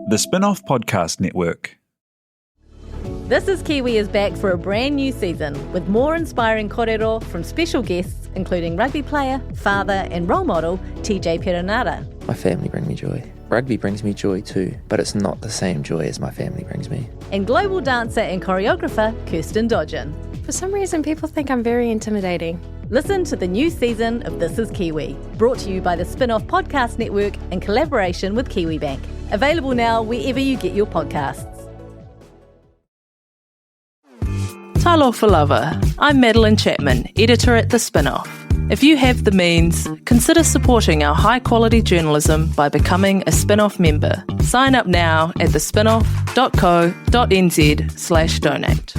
The Spin-off Podcast Network. This is Kiwi is back for a brand new season with more inspiring kōrero from special guests including rugby player, father and role model TJ Perenara. My family bring me joy. Rugby brings me joy too, but it's not the same joy as my family brings me. And global dancer and choreographer Kirsten Dodgen. For some reason, people think I'm very intimidating. Listen to the new season of This is Kiwi, brought to you by the Spin-off Podcast Network in collaboration with KiwiBank. Available now wherever you get your podcasts. Talo for Lover. I'm Madeline Chapman, editor at The Spin-off. If you have the means, consider supporting our high-quality journalism by becoming a Spin-off member. Sign up now at thespinoff.co.nz/donate.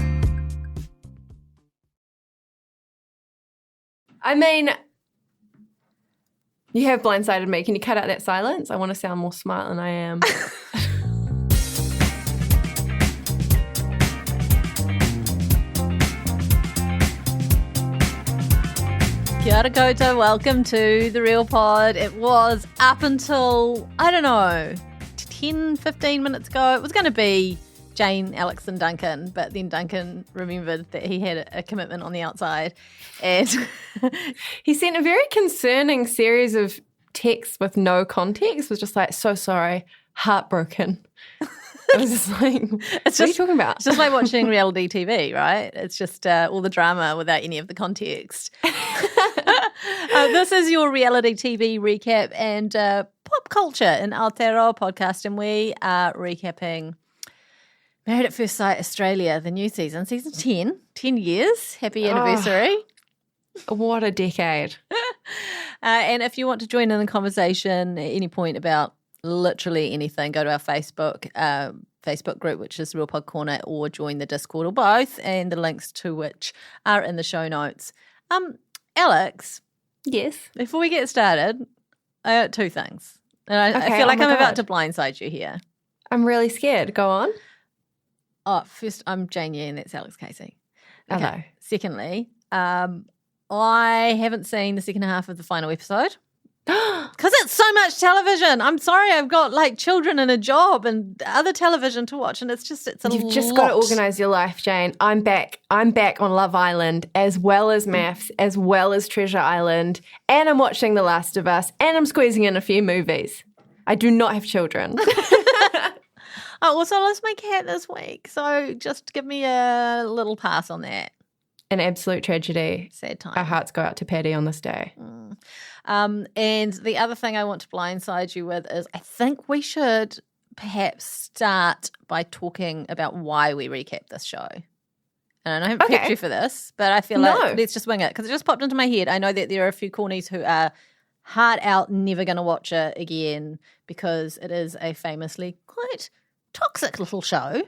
I mean, you have blindsided me. Can you cut out that silence? I want to sound more smart than I am. Kia ora koutou, welcome to The Real Pod. It was up until, 10, 15 minutes ago. It was going to be Jane, Alex and Duncan, but then Duncan remembered that he had a commitment on the outside. And he sent a very concerning series of texts with no context. It was just like, so sorry, heartbroken. I was just like, what are you talking about? It's just like watching reality TV, right? It's just all the drama without any of the context. This is your reality TV recap and pop culture in Aotearoa podcast, and we are recapping Married at First Sight Australia, the new season 10. 10 years. Happy anniversary. Oh, what a decade. And if you want to join in the conversation at any point about literally anything, go to our Facebook group, which is Real Pod Corner, or join the Discord, or both, and the links to which are in the show notes. Alex. Yes. Before we get started, I got two things. And I feel like I'm about to blindside you here. I'm really scared. Go on. Oh, first, I'm Jane Yee and that's Alex Casey. Okay. Secondly, I haven't seen the second half of the final episode. Because it's so much television. I'm sorry, I've got like children and a job and other television to watch, and it's a You've lot. just got to organise your life, Jane. I'm back on Love Island, as well as MAFS, as well as Treasure Island, and I'm watching The Last of Us, and I'm squeezing in a few movies. I do not have children. I also lost my cat this week, so just give me a little pass on that. An absolute tragedy. Sad time. Our hearts go out to Paddy on this day. And the other thing I want to blindside you with is I think we should perhaps start by talking about why we recap this show. And I don't have prepped you for this, but I feel like let's just wing it because it just popped into my head. I know that there are a few cornies who are hard out, never going to watch it again because it is a famously quite toxic little show.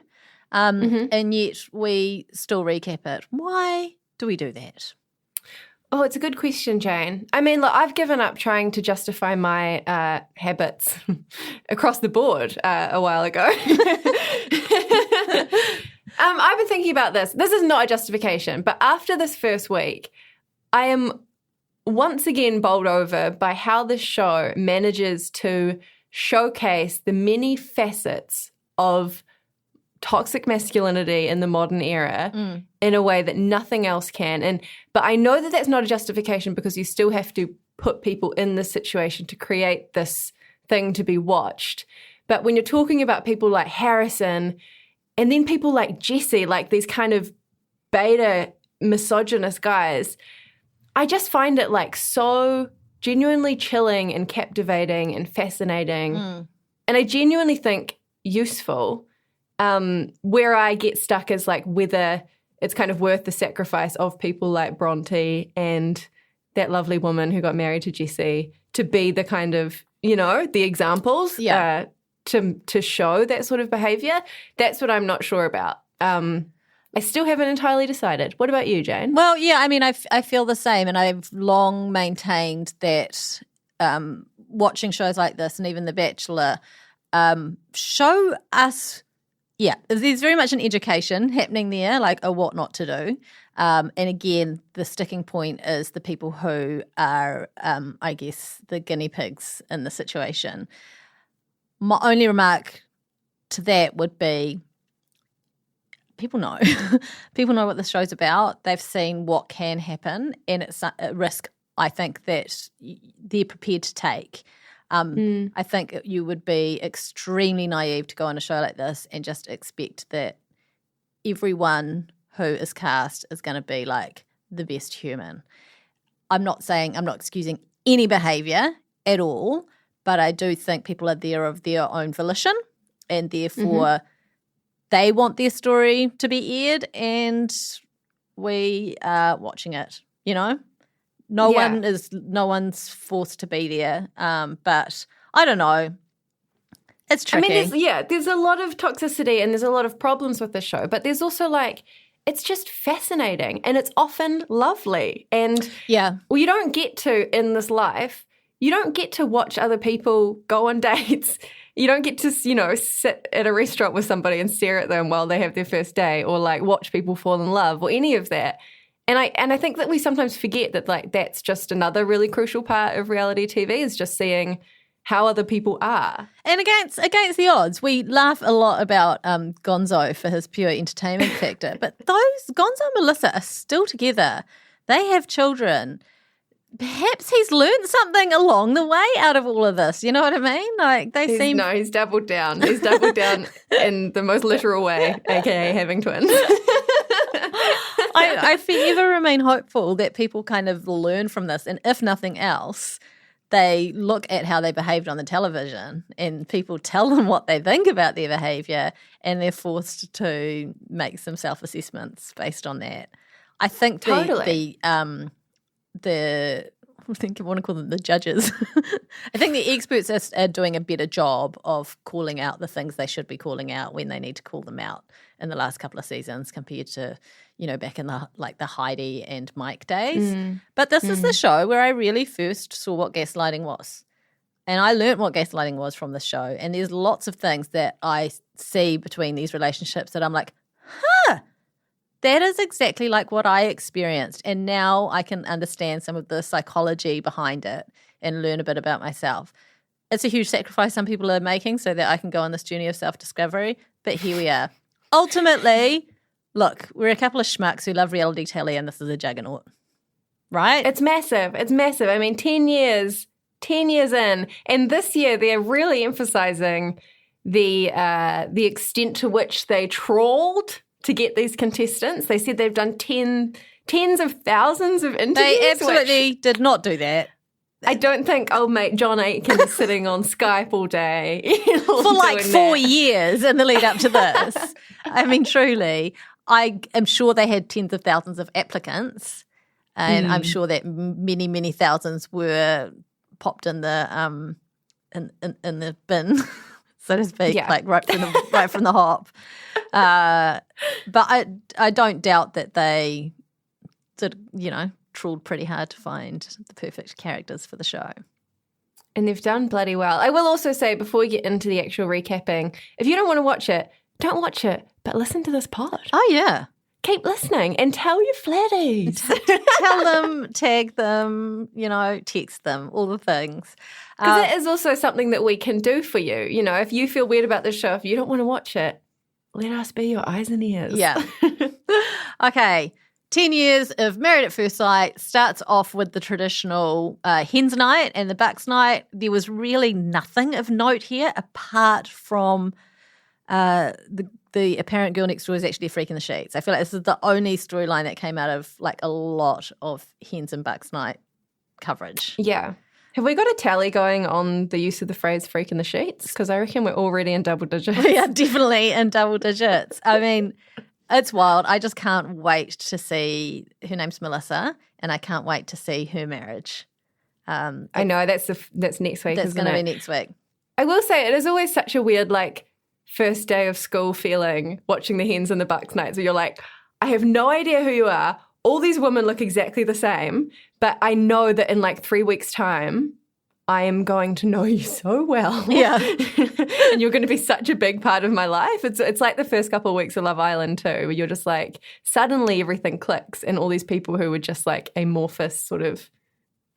And yet we still recap it. Why do we do that? Oh, it's a good question, Jane. I mean, look, I've given up trying to justify my habits across the board a while ago. I've been thinking about this. This is not a justification, but after this first week, I am once again bowled over by how this show manages to showcase the many facets of toxic masculinity in the modern era in a way that nothing else can. But I know that that's not a justification because you still have to put people in this situation to create this thing to be watched. But when you're talking about people like Harrison and then people like Jesse, like these kind of beta misogynist guys, I just find it like so genuinely chilling and captivating and fascinating. And I genuinely think useful. Where I get stuck is like whether it's kind of worth the sacrifice of people like Bronte and that lovely woman who got married to Jesse to be the kind of, the examples to show that sort of behaviour. That's what I'm not sure about. I still haven't entirely decided. What about you, Jane? Well, yeah, I mean, I feel the same, and I've long maintained that watching shows like this and even The Bachelor show us. Yeah, there's very much an education happening there, like what not to do. And again, the sticking point is the people who are, I guess, the guinea pigs in the situation. My only remark to that would be people know. People know what the show's about. They've seen what can happen, and it's a risk, I think, that they're prepared to take. I think you would be extremely naive to go on a show like this and just expect that everyone who is cast is going to be like the best human. I'm not excusing any behaviour at all, but I do think people are there of their own volition, and therefore they want their story to be aired, and we are watching it, you know? No one's forced to be there. But I don't know. It's tricky. I mean, there's a lot of toxicity and there's a lot of problems with the show, but there's also like, it's just fascinating and it's often lovely. And you don't get to, in this life, you don't get to watch other people go on dates. You don't get to, sit at a restaurant with somebody and stare at them while they have their first day, or like watch people fall in love or any of that. And I think that we sometimes forget that like that's just another really crucial part of reality TV, is just seeing how other people are. And against the odds, we laugh a lot about Gonzo for his pure entertainment factor, but those Gonzo and Melissa are still together. They have children. Perhaps he's learned something along the way out of all of this. You know what I mean? Like he's doubled down. He's doubled down in the most literal way, aka having twins. I forever remain hopeful that people kind of learn from this, and if nothing else, they look at how they behaved on the television and people tell them what they think about their behaviour, and they're forced to make some self-assessments based on that. I think I think I want to call them the judges. I think the experts are doing a better job of calling out the things they should be calling out when they need to call them out in the last couple of seasons compared to, back in the Heidi and Mike days. But this is the show where I really first saw what gaslighting was. And I learned what gaslighting was from the show. And there's lots of things that I see between these relationships that I'm like, that is exactly like what I experienced. And now I can understand some of the psychology behind it and learn a bit about myself. It's a huge sacrifice some people are making so that I can go on this journey of self-discovery. But here we are. Ultimately, look, we're a couple of schmucks who love reality telly, and this is a juggernaut, right? It's massive. It's massive. I mean, 10 years in. And this year they're really emphasizing the extent to which they trawled to get these contestants. They said they've done tens of thousands of interviews. They absolutely did not do that. I don't think old mate John Aitken is sitting on Skype all day. For like 4 years in the lead up to this. I mean, truly, I am sure they had tens of thousands of applicants, and I'm sure that many, many thousands were popped in the in the bin, so to speak, like right from the hop. But I don't doubt that they did, trawled pretty hard to find the perfect characters for the show. And they've done bloody well. I will also say, before we get into the actual recapping, if you don't want to watch it, don't watch it, but listen to this pod. Oh, yeah. Keep listening and tell your flatties. Tell them, tag them, text them, all the things. Because it is also something that we can do for you. If you feel weird about the show, if you don't want to watch it, let us be your eyes and ears. Yeah. Okay. 10 years of Married at First Sight starts off with the traditional hens night and the bucks night. There was really nothing of note here apart from the apparent girl next door is actually a freak in the sheets. I feel like this is the only storyline that came out of like a lot of hens and bucks night coverage. Yeah. Have we got a tally going on the use of the phrase freak in the sheets? Because I reckon we're already in double digits. We are definitely in double digits. I mean, it's wild. I just can't wait to see, her name's Melissa, and I can't wait to see her marriage. I know, that's next week, that's going to be next week. I will say, it is always such a weird, first day of school feeling watching the hens and the bucks nights where you're like, I have no idea who you are. All these women look exactly the same, but I know that in 3 weeks' time, I am going to know you so well. Yeah. And you're going to be such a big part of my life. It's like the first couple of weeks of Love Island too, where you're just suddenly everything clicks and all these people who were just amorphous sort of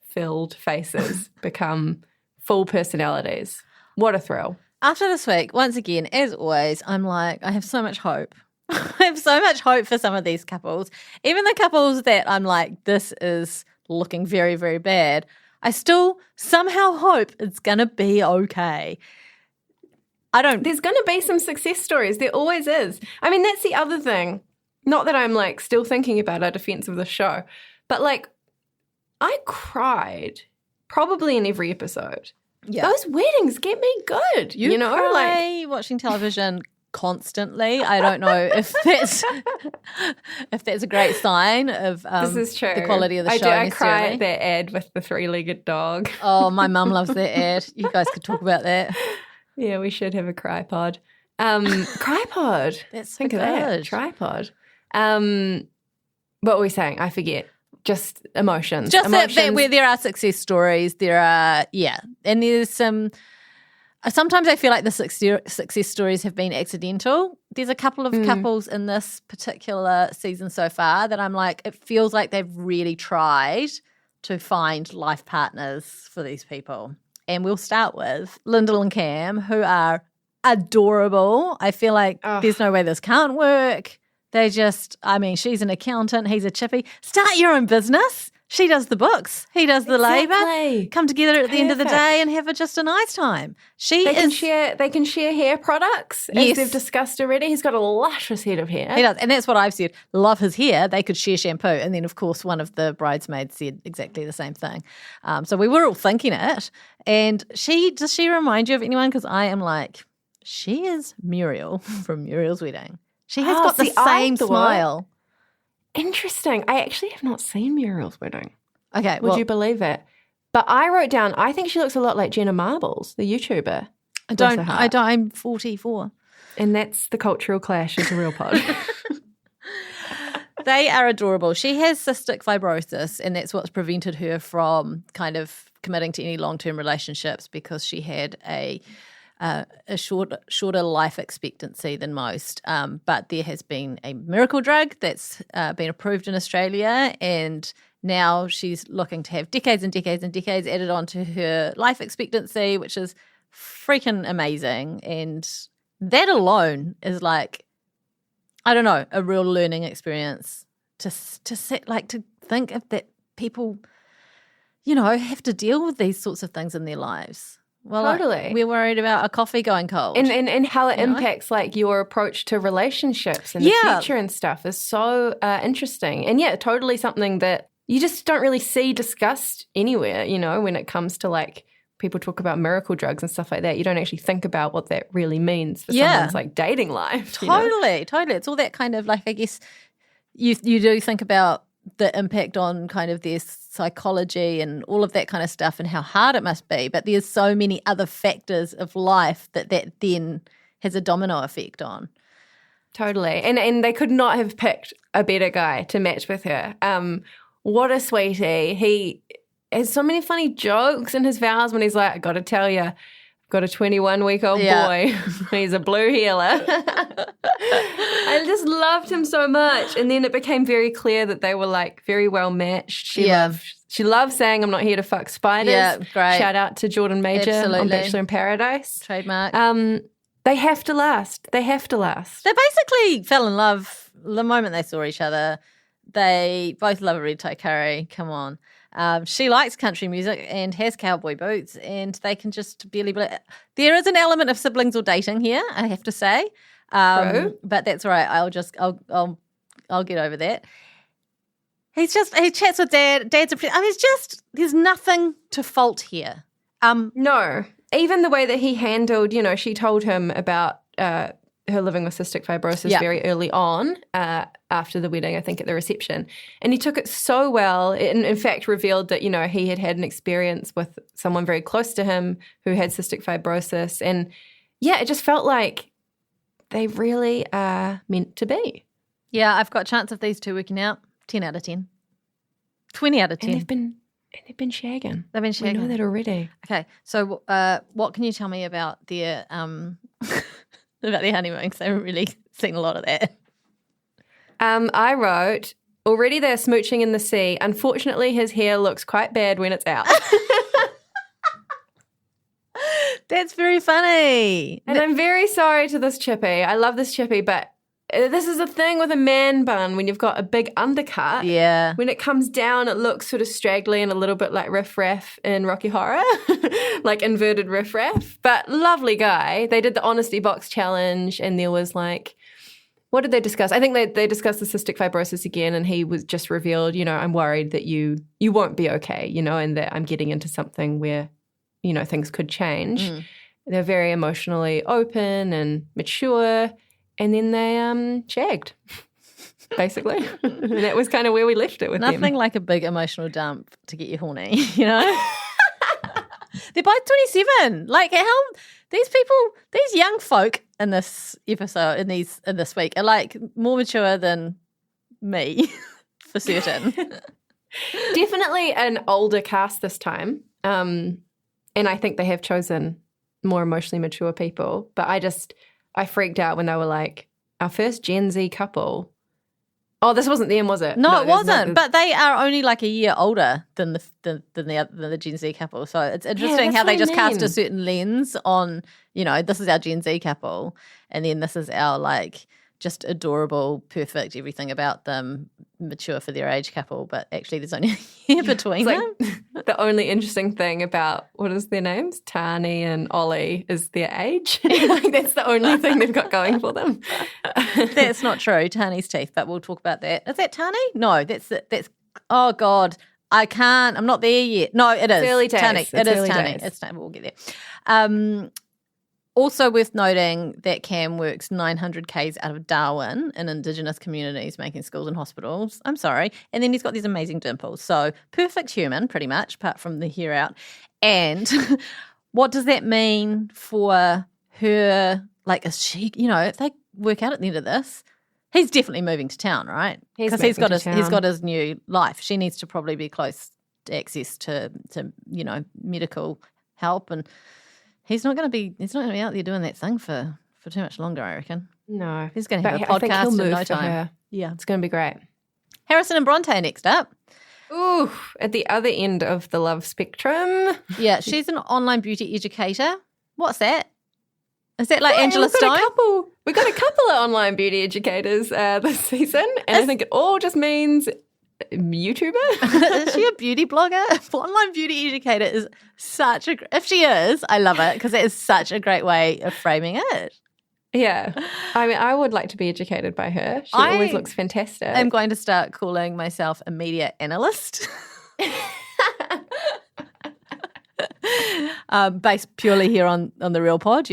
filled faces become full personalities. What a thrill. After this week, once again, as always, I'm like, I have so much hope. I have so much hope for some of these couples. Even the couples that I'm like, this is looking very, very bad, I still somehow hope it's going to be okay. There's going to be some success stories. There always is. I mean, that's the other thing. Not that I'm like still thinking about our defense of the show, but like I cried probably in every episode. Yeah. Those weddings get me good. You know, cry like watching television constantly. I don't know if that's a great sign of this is true. the quality of the show. I cry at that ad with the 3-legged dog. Oh, my mum loves that ad. You guys could talk about that. Yeah, we should have a cry pod. Cry pod. That's Think so of that. good. Tripod. What were we saying? I forget. Just emotions. Just emotions. that where there are success stories, there are, and there's some, sometimes I feel like the success stories have been accidental. There's a couple of couples in this particular season so far that I'm like, it feels like they've really tried to find life partners for these people. And we'll start with Lyndall and Cam, who are adorable. I feel like there's no way this can't work. They just, I mean, she's an accountant, he's a chippy. Start your own business. She does the books, he does the labour. Come together at the end of the day and have just a nice time. They can share hair products, as they've discussed already. He's got a luscious head of hair. He does, and that's what I've said. Love his hair. They could share shampoo. And then, of course, one of the bridesmaids said exactly the same thing. So we were all thinking it. And does she remind you of anyone? Because I am like, she is Muriel from Muriel's Wedding. She has got the same smile. Interesting. I actually have not seen Muriel's Wedding. Okay. Would you believe it? But I wrote down, I think she looks a lot like Jenna Marbles, the YouTuber. I don't. I'm 44. And that's the cultural clash is a real pod. They are adorable. She has cystic fibrosis, and that's what's prevented her from kind of committing to any long-term relationships because she had a shorter life expectancy than most. But there has been a miracle drug that's been approved in Australia, and now she's looking to have decades and decades and decades added onto her life expectancy, which is freaking amazing. And that alone is like, I don't know, a real learning experience to think of that people, you know, have to deal with these sorts of things in their lives. Well, totally. We're worried about a coffee going cold. And how it impacts like your approach to relationships and the future and stuff is so interesting. And yeah, totally something that you just don't really see discussed anywhere, you know, when it comes to like people talk about miracle drugs and stuff like that. You don't actually think about what that really means for someone's like dating life. Totally. It's all that kind of like, I guess you do think about the impact on kind of their psychology and all of that kind of stuff and how hard it must be. But there's so many other factors of life that then has a domino effect on. Totally. And they could not have picked a better guy to match with her. What a sweetie. He has so many funny jokes in his vows when he's like, I got to tell you, I've got a 21-week-old boy. He's a blue healer. I just loved him so much. And then it became very clear that they were like very well matched. She loved saying, I'm not here to fuck spiders. Yeah, great. Shout out to Jordan Major on Bachelor in Paradise. Trademark. They have to last. They basically fell in love the moment they saw each other. They both love a red tie curry. Come on. She likes country music and has cowboy boots, and they can just barely. There is an element of siblings or dating here, I have to say, but that's all right. I'll get over that. He chats with Dad. Dad's there's nothing to fault here. No, even the way that he handled, you know, she told him about her living with cystic fibrosis very early on after the wedding, I think at the reception. And he took it so well. It, in fact, revealed that, you know, he had an experience with someone very close to him who had cystic fibrosis. And, yeah, it just felt like they really are meant to be. Yeah, I've got a chance of these two working out. 10 out of 10. 20 out of 10. And they've been shagging. They've been shagging. We know that already. Okay, so what can you tell me about their about their honeymoon? Because I haven't really seen a lot of that. I wrote, already they're smooching in the sea. Unfortunately, his hair looks quite bad when it's out. That's very funny. And I'm very sorry to this chippy. I love this chippy, but this is a thing with a man bun when you've got a big undercut. Yeah. When it comes down, it looks sort of straggly and a little bit like Riff Raff in Rocky Horror, like inverted Riff Raff. But lovely guy. They did the Honesty Box Challenge, and there was like, what did they discuss? I think they discussed the cystic fibrosis again, and he was just revealed, I'm worried that you won't be okay, and that I'm getting into something where, things could change. They're very emotionally open and mature. And then they shagged, basically. And that was kind of where we left it with them. Nothing like a big emotional dump to get you horny, They're both 27. Like, how these young folk in this episode, in this week, are like more mature than me, for certain. Definitely an older cast this time. And I think they have chosen more emotionally mature people. But I freaked out when they were like, our first Gen Z couple. Oh, this wasn't them, was it? No, it wasn't. But they are only like a year older than the Gen Z couple. So it's interesting how they just cast a certain lens on, this is our Gen Z couple, and then this is our like just adorable, perfect, everything about them, mature for their age couple. But actually, there's only a year between them. The only interesting thing about, what is their names? Tani and Ollie is their age. Like, that's the only thing they've got going for them. That's not true. Tani's teeth, but we'll talk about that. Is that Tani? No, that's. Oh God, I can't. I'm not there yet. No, it is. It's early days. Tani. It is early Tani. days. It's Tani. We'll get there. Also worth noting that Cam works 900 Ks out of Darwin in Indigenous communities, making schools and hospitals. I'm sorry. And then he's got these amazing dimples. So perfect human, pretty much, apart from the hair out. And what does that mean for her? Like, is she, if they work out at the end of this, he's definitely moving to town, right? Because he's got his new life. She needs to probably be close to access to medical help, and he's not going to be out there doing that thing for too much longer, I reckon. No. He's going to have a I think he'll podcast in move no for time. her. Yeah. It's going to be great. Harrison and Bronte next up. Ooh, at the other end of the love spectrum. Yeah, she's an online beauty educator. What's that? Is that like Angela Stone? We got a couple of online beauty educators this season, and I think it all just means YouTuber. Is she a beauty blogger? Online beauty educator is such a. If she is, I love it because it is such a great way of framing it. Yeah, I mean, I would like to be educated by her. She always looks fantastic. I'm going to start calling myself a media analyst. Based purely here on the Real Pod,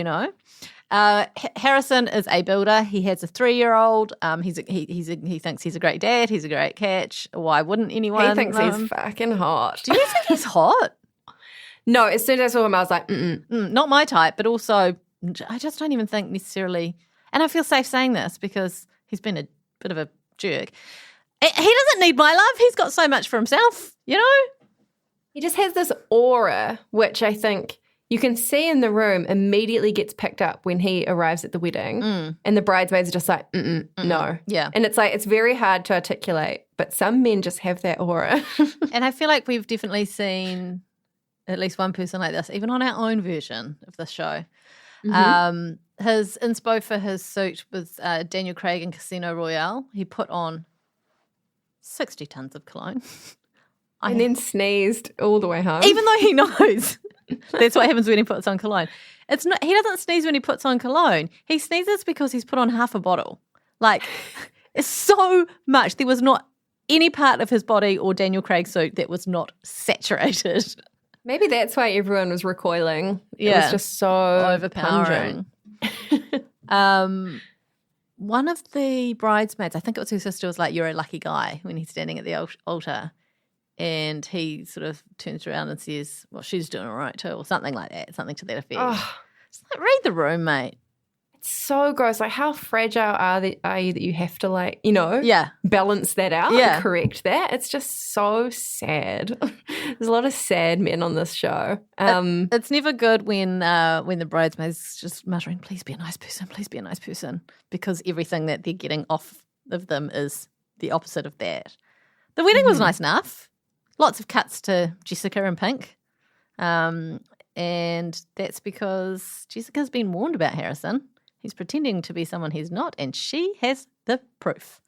Harrison is a builder. He has a 3-year-old. He thinks he's a great dad. He's a great catch. Why wouldn't anyone? He thinks he's fucking hot. Do you think he's hot? No, as soon as I saw him, I was like, not my type. But also, I just don't even think necessarily. And I feel safe saying this because he's been a bit of a jerk. He doesn't need my love. He's got so much for himself. He just has this aura, which I think you can see in the room immediately gets picked up when he arrives at the wedding. And the bridesmaids are just like, no. Yeah. And it's like, it's very hard to articulate, but some men just have that aura. And I feel like we've definitely seen at least one person like this, even on our own version of this show. His inspo for his suit was Daniel Craig in Casino Royale. He put on 60 tons of cologne. And then sneezed all the way home. Even though he knows that's what happens when he puts on cologne. It's not. He doesn't sneeze when he puts on cologne. He sneezes because he's put on half a bottle. Like, it's so much. There was not any part of his body or Daniel Craig's suit that was not saturated. Maybe that's why everyone was recoiling. Yeah. It was just so overpowering. One of the bridesmaids, I think it was her sister, was like, "You're a lucky guy," when he's standing at the altar. And he sort of turns around and says, well, she's doing all right too, or something like that, something to that effect. Oh, it's like, read the room, mate. It's so gross. Like, how fragile are you that you have to, like, balance that out and correct that? It's just so sad. There's a lot of sad men on this show. It's never good when the bridesmaids just muttering, please be a nice person, because everything that they're getting off of them is the opposite of that. The wedding was nice enough. Lots of cuts to Jessica in pink. And and that's because Jessica's been warned about Harrison. He's pretending to be someone he's not, and she has the proof.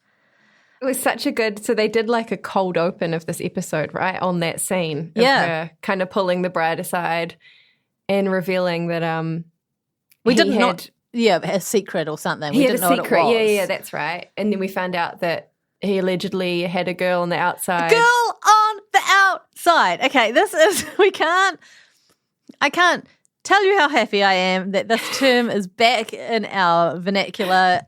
It was such a good, so they did like a cold open of this episode, right? On that scene of her kind of pulling the bride aside and revealing that we didn't not a secret or something. We didn't know what it was. Yeah, that's right. And then we found out that he allegedly had a girl on the outside. Girl on the outside. Okay, I can't tell you how happy I am that this term is back in our vernacular.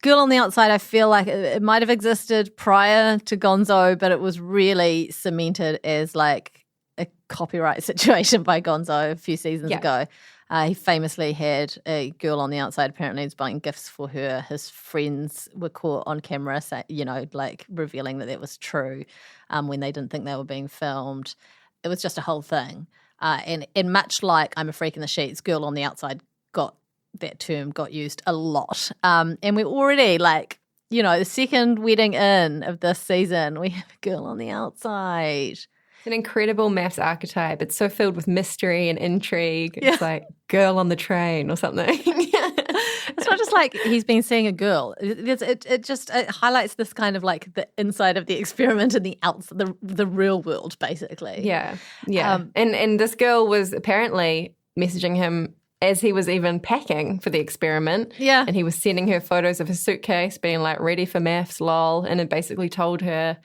Girl on the outside, I feel like it might have existed prior to Gonzo, but it was really cemented as like a copyright situation by Gonzo a few seasons ago. He famously had a girl on the outside. Apparently, he was buying gifts for her. His friends were caught on camera, like revealing that was true when they didn't think they were being filmed. It was just a whole thing. And much like I'm a freak in the sheets, girl on the outside that term got used a lot. And we're already the second wedding in of this season, we have a girl on the outside. It's an incredible MAFS archetype. It's so filled with mystery and intrigue. It's like girl on the train or something. It's not just like he's been seeing a girl. It just highlights this kind of like the inside of the experiment and the outside, the real world, basically. Yeah. And this girl was apparently messaging him as he was even packing for the experiment. Yeah. And he was sending her photos of his suitcase, being like, ready for MAFS, lol. And it basically told her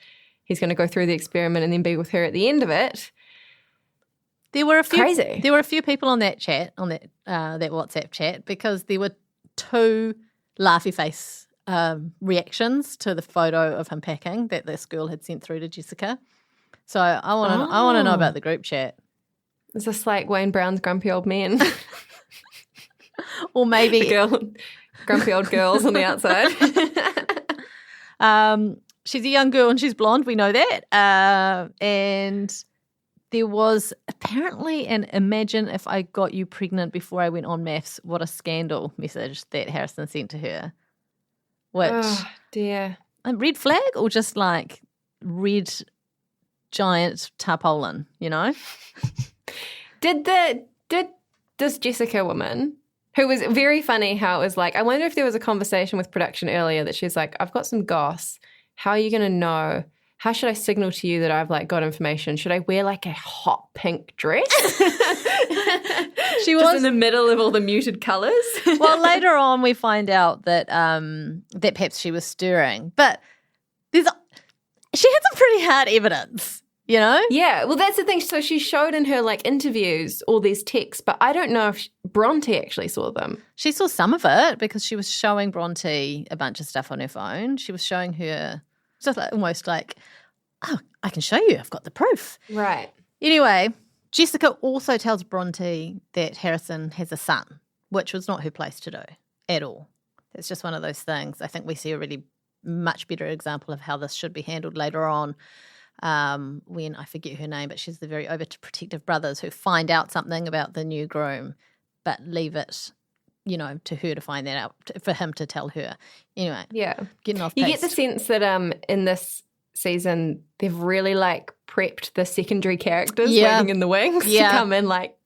he's going to go through the experiment and then be with her at the end of it. There were a few Crazy. There were a few people on that chat, on that WhatsApp chat, because there were 2 laughy face reactions to the photo of him packing that this girl had sent through to Jessica. So I want to know about the group chat. Is this like Wayne Brown's Grumpy Old Men? Or maybe grumpy old girls on the outside. She's a young girl and she's blonde. We know that. And there was apparently an "imagine if I got you pregnant before I went on MAFS, what a scandal" message that Harrison sent to her. Which, oh, dear. A red flag or just like red giant tarpaulin, you know? Did this Jessica woman, who was very funny, how it was like, I wonder if there was a conversation with production earlier that she's like, I've got some goss. How are you going to know? How should I signal to you that I've like got information? Should I wear like a hot pink dress? She was was in the middle of all the muted colours. Well, later on we find out that that perhaps she was stirring, but she had some pretty hard evidence. You know? Yeah, well, that's the thing. So she showed in her like interviews all these texts, but I don't know if Bronte actually saw them. She saw some of it because she was showing Bronte a bunch of stuff on her phone. She was showing her just like, almost like, oh, I can show you. I've got the proof. Right. Anyway, Jessica also tells Bronte that Harrison has a son, which was not her place to do at all. It's just one of those things. I think we see a really much better example of how this should be handled later on. When I forget her name, but she's the very overprotective brothers who find out something about the new groom, but leave it, to her to find that out, for him to tell her. Anyway, getting off. You get the sense that in this season they've really like prepped the secondary characters waiting in the wings to come in like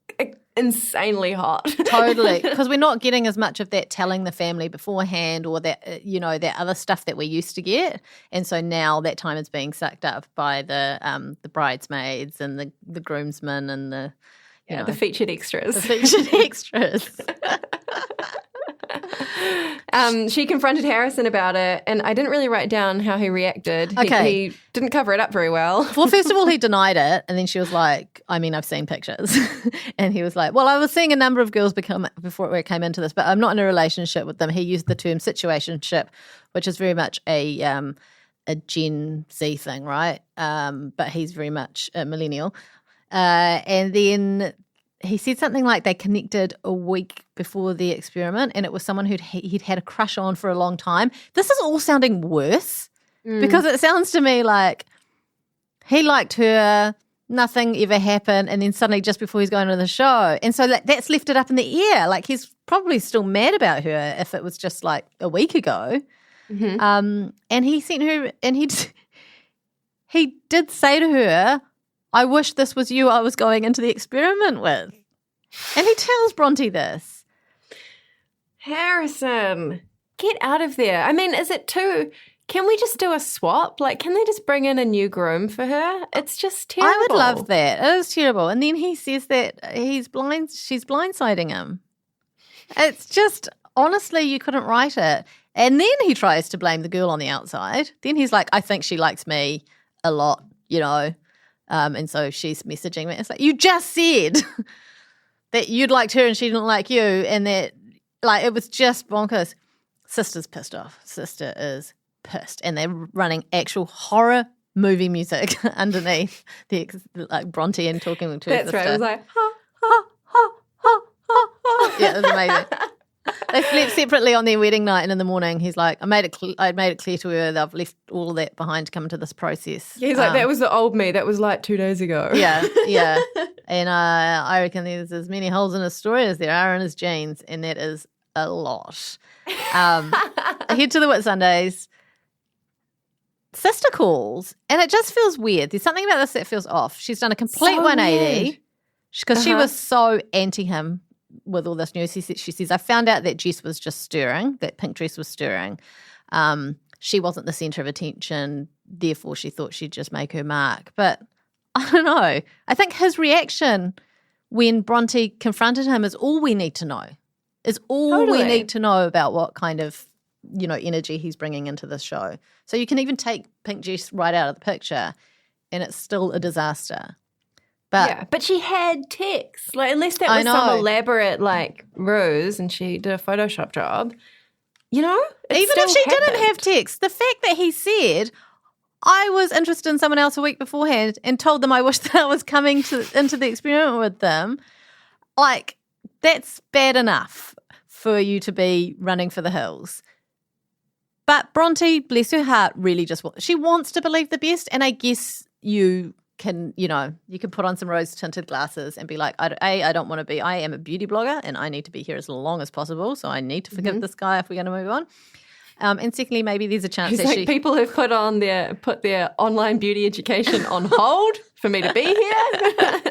insanely hot. Totally, because we're not getting as much of that telling the family beforehand or that that other stuff that we used to get, and so now that time is being sucked up by the bridesmaids and the groomsmen and the featured extras. The featured extras. She confronted Harrison about it, and I didn't really write down how he reacted. Okay. He didn't cover it up very well. Well, first of all, he denied it, and then she was like, I mean, I've seen pictures. And he was like, well, I was seeing a number of girls before we came into this, but I'm not in a relationship with them. He used the term situationship, which is very much a Gen Z thing, right? But he's very much a millennial. And then he said something like they connected a week before the experiment, and it was someone he'd had a crush on for a long time. This is all sounding worse because it sounds to me like he liked her, nothing ever happened, and then suddenly just before he's going to the show. And so that's left it up in the air. Like he's probably still mad about her if it was just like a week ago. Mm-hmm. And he sent her, and he did say to her, I wish this was you I was going into the experiment with. And he tells Bronte this. Harrison, get out of there. I mean, is it too... Can we just do a swap? Like, can they just bring in a new groom for her? It's just terrible. I would love that. It is terrible. And then he says that she's blindsiding him. It's just, honestly, you couldn't write it. And then he tries to blame the girl on the outside. Then he's like, I think she likes me a lot, you know, and so she's messaging me. It's like, you just said that you'd liked her and she didn't like you, and that, like, it was just bonkers. Sister's pissed off. Sister is pissed, and they're running actual horror movie music underneath like Bronte and talking to her That's sister. right. It was like, ha, ha, ha, ha, ha, ha. Yeah, it was amazing. They slept separately on their wedding night, and in the morning he's like, I made it clear to her that I've left all of that behind to come into this process. He's like, that was the old me. That was like 2 days ago. Yeah. And I reckon there's as many holes in his story as there are in his genes, and that is a lot. Head to the Whitsundays. Sister calls, and it just feels weird. There's something about this that feels off. She's done a complete 180 because she was so anti him with all this news. She says, I found out that Jess was just stirring, that pink dress was stirring. She wasn't the centre of attention, therefore she thought she'd just make her mark. But I don't know. I think his reaction when Bronte confronted him is all we need to know. Is all we need to know about what kind of, you know, energy he's bringing into this show. So you can even take Pink Jess right out of the picture and it's still a disaster. But yeah, but she had text. Like, unless that was some elaborate, like, ruse and she did a Photoshop job, you know? Even if she didn't have text, the fact that he said, I was interested in someone else a week beforehand and told them I wished that I was coming into the experiment with them, like, that's bad enough for you to be running for the hills. But Bronte, bless her heart, really just she wants to believe the best, and I guess you can, you know, you can put on some rose-tinted glasses and be like, I don't want to be, I am a beauty blogger and I need to be here as long as possible, so I need to forgive this guy if we're going to move on. And secondly, maybe there's a chance that people have put their online beauty education on hold for me to be here.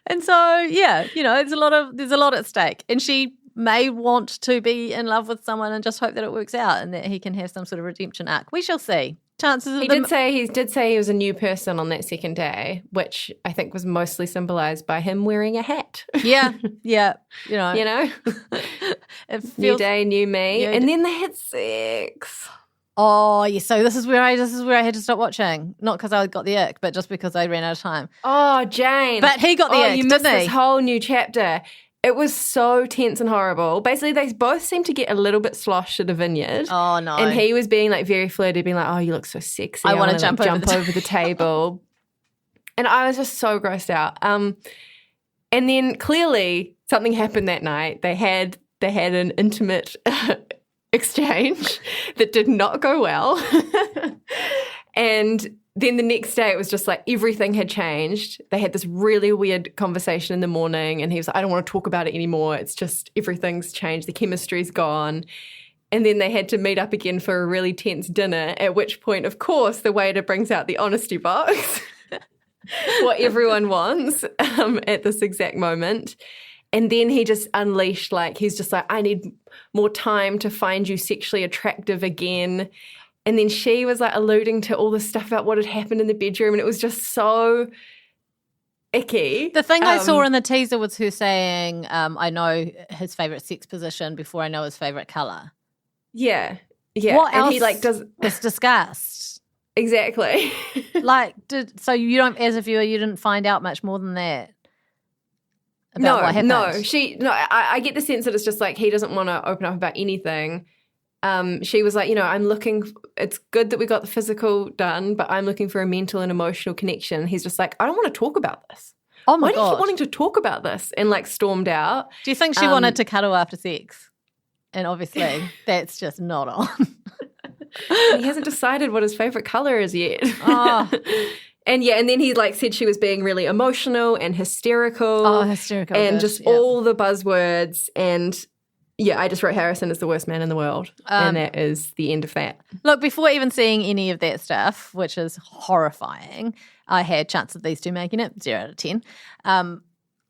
And so, yeah, you know, there's a lot at stake, and she may want to be in love with someone and just hope that it works out and that he can have some sort of redemption arc. We shall see. Chances of he did say he was a new person on that second day, which I think was mostly symbolized by him wearing a hat. Yeah, you know, it feels, new day, new me, and then they had sex. Oh, yeah. So this is where I had to stop watching, not because I got the ick, but just because I ran out of time. Oh, Jane, but he got the ick. You missed this whole new chapter. It was so tense and horrible. Basically, they both seemed to get a little bit sloshed at a vineyard. Oh, no. And he was being, like, very flirty, being like, oh, you look so sexy. I want to jump over the table. And I was just so grossed out. And then clearly something happened that night. They had an intimate exchange that did not go well. And then the next day it was just like everything had changed. They had this really weird conversation in the morning and he was like, I don't want to talk about it anymore. It's just everything's changed. The chemistry's gone. And then they had to meet up again for a really tense dinner, at which point, of course, the waiter brings out the honesty box, what everyone wants at this exact moment. And then he just unleashed, like, he's just like, I need more time to find you sexually attractive again. And then she was, like, alluding to all this stuff about what had happened in the bedroom, and it was just so icky. The thing I saw in the teaser was her saying, I know his favourite sex position before I know his favourite colour. Yeah, yeah. What and else he, like, was discussed? Exactly. Like, so you don't, as a viewer, you didn't find out much more than that? About what happened? I get the sense that it's just like he doesn't want to open up about anything. She was like, it's good that we got the physical done, but I'm looking for a mental and emotional connection. He's just like, I don't want to talk about this. Oh my God. Why do you keep God. wanting to talk about this? And, like, stormed out. Do you think she wanted to cuddle after sex? And obviously that's just not on. He hasn't decided what his favourite colour is yet. Oh. And then he, like, said she was being really emotional and hysterical. Oh, hysterical. And just all the buzzwords. And Yeah, I just wrote Harrison is the worst man in the world. And that is the end of that. Look, before even seeing any of that stuff, which is horrifying, I had chance of these two making it, 0 out of 10.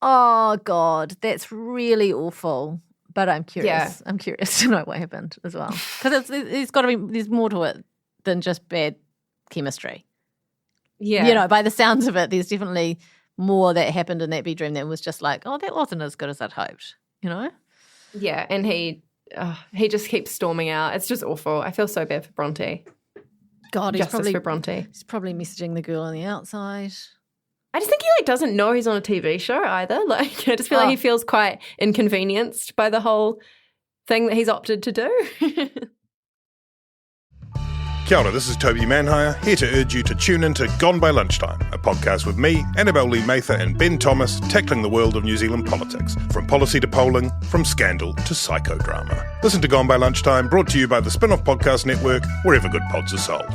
Oh, God, that's really awful. But I'm curious. Yeah. I'm curious to know what happened as well. Because there's got to be, there's more to it than just bad chemistry. Yeah. You know, by the sounds of it, there's definitely more that happened in that bedroom that was just like, oh, that wasn't as good as I'd hoped, you know? Yeah, and he just keeps storming out. It's just awful. I feel so bad for Bronte. God, Justice for Bronte. He's probably messaging the girl on the outside. I just think he doesn't know he's on a TV show either. Like, I just feel like he feels quite inconvenienced by the whole thing that he's opted to do. Kia ora, this is Toby Manhire, here to urge you to tune in to Gone by Lunchtime, a podcast with me, Annabelle Lee Mather and Ben Thomas, tackling the world of New Zealand politics, from policy to polling, from scandal to psychodrama. Listen to Gone by Lunchtime, brought to you by the Spin-Off Podcast Network, wherever good pods are sold.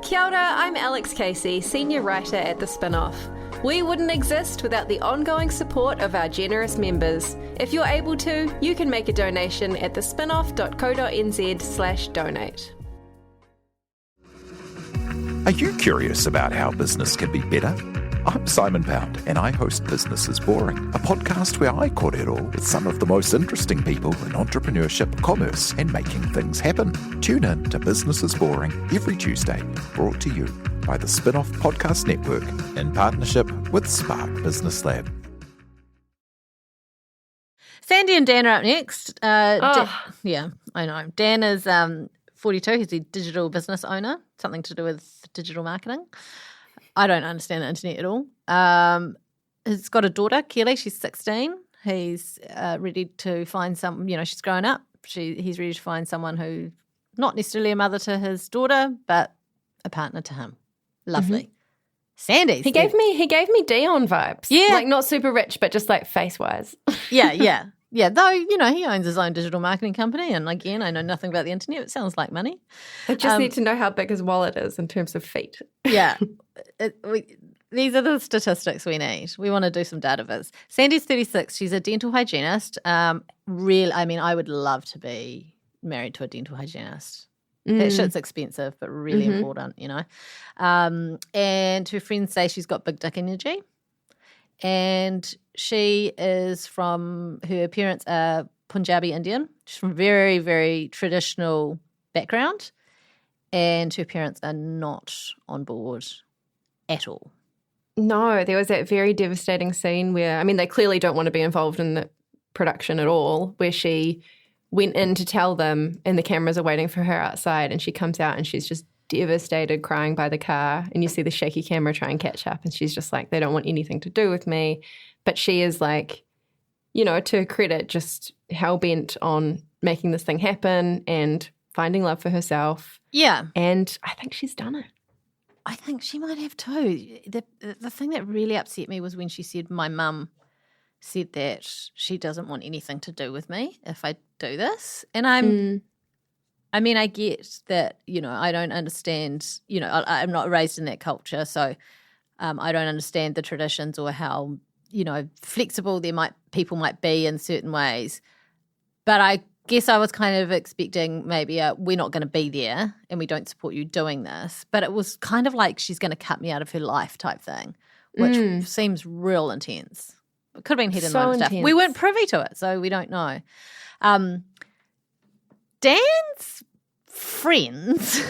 Kia ora, I'm Alex Casey, senior writer at The Spin-Off. We wouldn't exist without the ongoing support of our generous members. If you're able to, you can make a donation at thespinoff.co.nz/donate. Are you curious about how business can be better? I'm Simon Pound, and I host Business is Boring, a podcast where I caught it all with some of the most interesting people in entrepreneurship, commerce, and making things happen. Tune in to Business is Boring every Tuesday, brought to you by the Spin-Off Podcast Network in partnership with Spark Business Lab. Sandy and Dan are up next. Yeah, I know. Dan is 42. He's a digital business owner, something to do with digital marketing. I don't understand the internet at all. He's got a daughter, Kelly. She's 16. He's ready to find some, she's grown up. He's ready to find someone who, not necessarily a mother to his daughter, but a partner to him. Lovely. Mm-hmm. Sandy. He gave me Dion vibes. Yeah. Like not super rich, but just like face-wise. Yeah. Though, he owns his own digital marketing company. And again, I know nothing about the internet. It sounds like money. I just need to know how big his wallet is in terms of feet. Yeah. These are the statistics we need. We want to do some data viz. Sandy's 36. She's a dental hygienist. I would love to be married to a dental hygienist. That shit's expensive, but really important, And her friends say she's got big dick energy. And she is her parents are Punjabi Indian. She's from very, very traditional background. And her parents are not on board at all. No, there was that very devastating scene where, they clearly don't want to be involved in the production at all, where she went in to tell them and the cameras are waiting for her outside and she comes out and she's just devastated, crying by the car, and you see the shaky camera try and catch up and she's just like, they don't want anything to do with me. But she is like, to her credit, just hell-bent on making this thing happen and finding love for herself. Yeah. And I think she's done it. I think she might have too. The thing that really upset me was when she said, my mum said that she doesn't want anything to do with me if I do this. And I get that, I don't understand, I'm not raised in that culture, so I don't understand the traditions or how, flexible people might be in certain ways. But I guess I was kind of expecting maybe we're not going to be there and we don't support you doing this. But it was kind of like she's going to cut me out of her life type thing, which seems real intense. It could have been hidden so stuff. We weren't privy to it, so we don't know. Dan's friends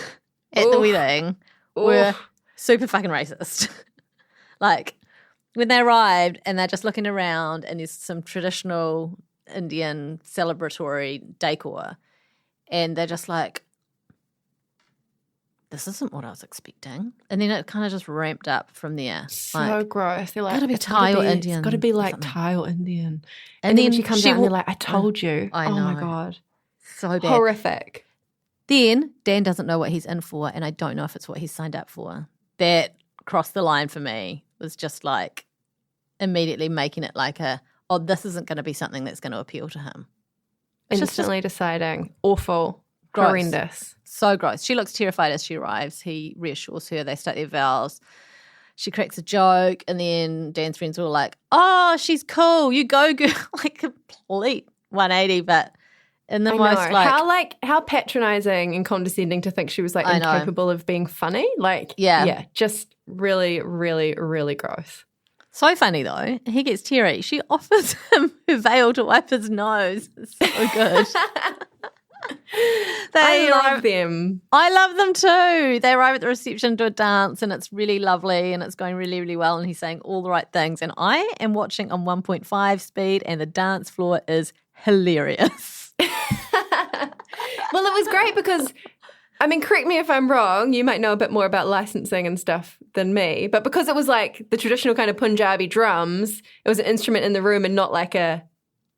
at the wedding were super fucking racist. Like, when they arrived and they're just looking around and there's some traditional Indian celebratory decor and they're just like, this isn't what I was expecting. And then it kind of just ramped up from there. So gross. They're like, gotta be Thai or Indian. It's got to be like Thai or Indian. And then she comes out and they're like, I told you. I know. Oh my God. So bad. Horrific. Then Dan doesn't know what he's in for, and I don't know if it's what he's signed up for. That crossed the line for me. Was just like immediately making it like this isn't going to be something that's going to appeal to him. It's instantly deciding. Awful. Gross. Horrendous. So gross. She looks terrified as she arrives. He reassures her. They start their vows. she cracks a joke, and then Dan's friends were all like, "Oh, she's cool. You go, girl." Like complete 180, but in the most how patronizing and condescending to think she was like incapable of being funny. Like, yeah, just really, really, really gross. So funny though. He gets teary. She offers him her veil to wipe his nose. It's so good. I love them. I love them too. They arrive at the reception to a dance and it's really lovely and it's going really, really well and he's saying all the right things. And I am watching on 1.5 speed and the dance floor is hilarious. Well, it was great because, I mean, correct me if I'm wrong, you might know a bit more about licensing and stuff than me, but because it was like the traditional kind of Punjabi drums, it was an instrument in the room and not like a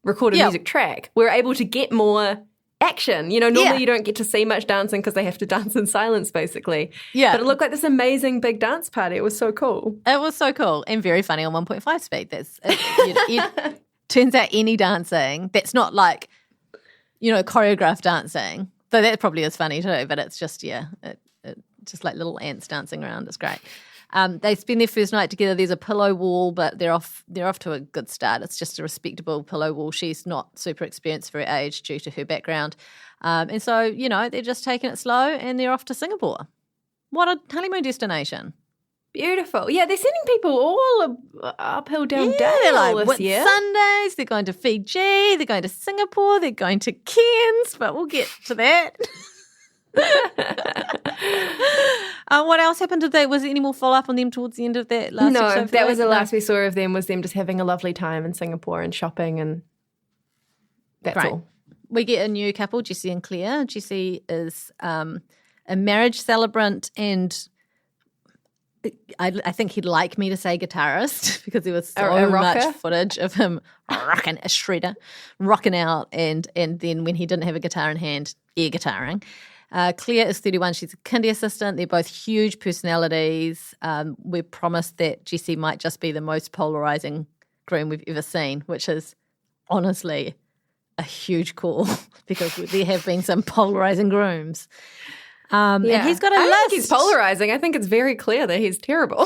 recorded music track, we were able to get more action. You know, normally you don't get to see much dancing because they have to dance in silence, basically. Yeah. But it looked like this amazing big dance party. It was so cool. It was so cool and very funny on 1.5 speed. It turns out any dancing that's not like, you know, choreographed dancing, though that probably is funny too, but it's just, just like little ants dancing around. It's great. They spend their first night together. There's a pillow wall, but they're off to a good start. It's just a respectable pillow wall. She's not super experienced for her age due to her background. And so, you know, they're just taking it slow and they're off to Singapore. What a honeymoon destination. Beautiful. Yeah, they're sending people all uphill, down, they're like, this year. Sundays, they're going to Fiji, they're going to Singapore, they're going to Cairns, but we'll get to that. What else happened to that? Was there any more follow-up on them towards the end of that last episode? No, that was the last we saw of them, was them just having a lovely time in Singapore and shopping, and that's all. We get a new couple, Jessie and Claire. Jessie is a marriage celebrant and I think he'd like me to say guitarist because there was so much footage of him rocking a shredder, rocking out, and then when he didn't have a guitar in hand, air guitaring. Claire is 31. She's a kindy assistant. They're both huge personalities. We're promised that Jessie might just be the most polarizing groom we've ever seen, which is honestly a huge call because there have been some polarizing grooms. And he's got a list. I think he's polarizing. I think it's very clear that he's terrible.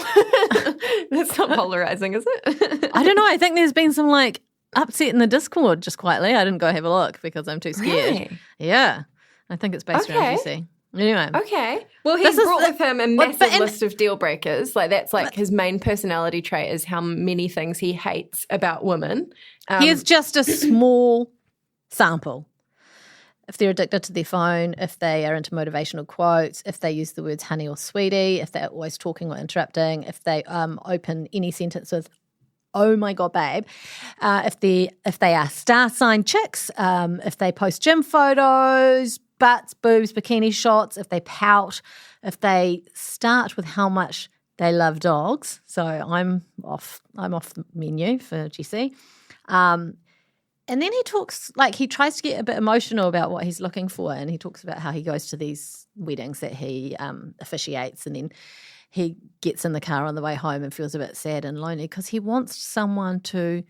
That's not polarizing, is it? I don't know. I think there's been some like upset in the Discord just quietly. I didn't go have a look because I'm too scared. Really? Yeah. I think it's based around Jessie. Anyway. Okay. Well, he's brought with him a massive list of deal breakers. Like that's like his main personality trait is how many things he hates about women. Here's just a small sample. If they're addicted to their phone, if they are into motivational quotes, if they use the words honey or sweetie, if they're always talking or interrupting, if they open any sentence with, oh my God, babe, if they are star sign chicks, if they post gym photos, butts, boobs, bikini shots, if they pout, if they start with how much they love dogs. So I'm off the menu for Jessie. And then he talks, like he tries to get a bit emotional about what he's looking for, and he talks about how he goes to these weddings that he officiates, and then he gets in the car on the way home and feels a bit sad and lonely because he wants someone to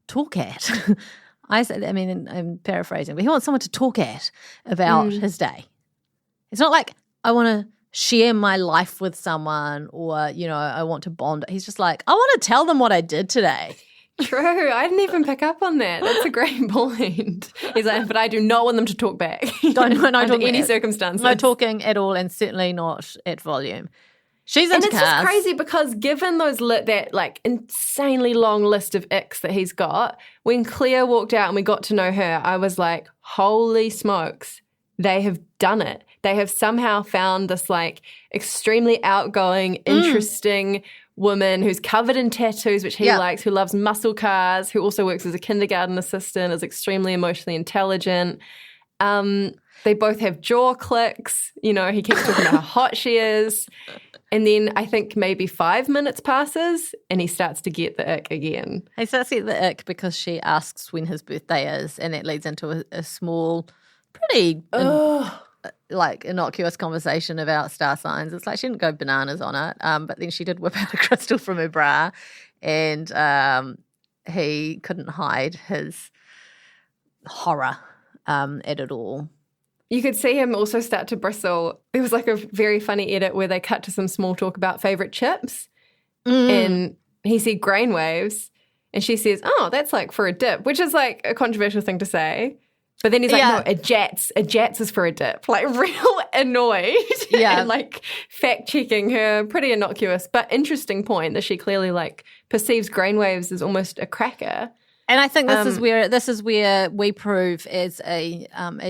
talk at. I'm paraphrasing, but he wants someone to talk at about his day. It's not like I want to share my life with someone or, you know, I want to bond. He's just like, I want to tell them what I did today. True. I didn't even pick up on that. That's a great point. He's like, but I do not want them to talk back. Under any circumstances. No talking at all, and certainly not at volume. She's into cars. And it's just crazy because given that like insanely long list of icks that he's got, when Claire walked out and we got to know her, I was like, holy smokes, they have done it. They have somehow found this like extremely outgoing, interesting woman who's covered in tattoos, which he likes, who loves muscle cars, who also works as a kindergarten assistant, is extremely emotionally intelligent. They both have jaw clicks. You know, he keeps talking about how hot she is. And then I think maybe 5 minutes passes and he starts to get the ick again. He starts to get the ick because she asks when his birthday is, and that leads into a small, pretty like innocuous conversation about star signs. It's like she didn't go bananas on it, but then she did whip out a crystal from her bra, and he couldn't hide his horror at it all. You could see him also start to bristle. There was like a very funny edit where they cut to some small talk about favourite chips. and he said grain waves, and she says, oh, that's like for a dip, which is like a controversial thing to say. But then he's like, no, a jats is for a dip. Like real annoyed and like fact-checking her pretty innocuous but interesting point that she clearly like perceives grain waves as almost a cracker. And I think this is where we prove as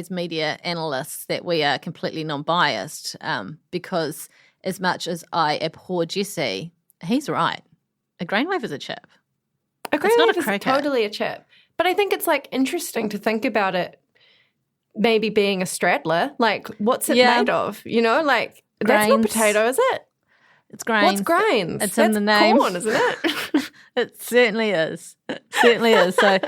media analysts that we are completely non-biased, because as much as I abhor Jesse, he's right. A grain wave is a chip. A grain wave is totally a chip. But I think it's like interesting to think about it maybe being a straddler. Like, what's it made of? You know, like Grains. That's not potato, is it? It's grains. What's grains? It's in the name. Corn, isn't it? It certainly is. It certainly is. So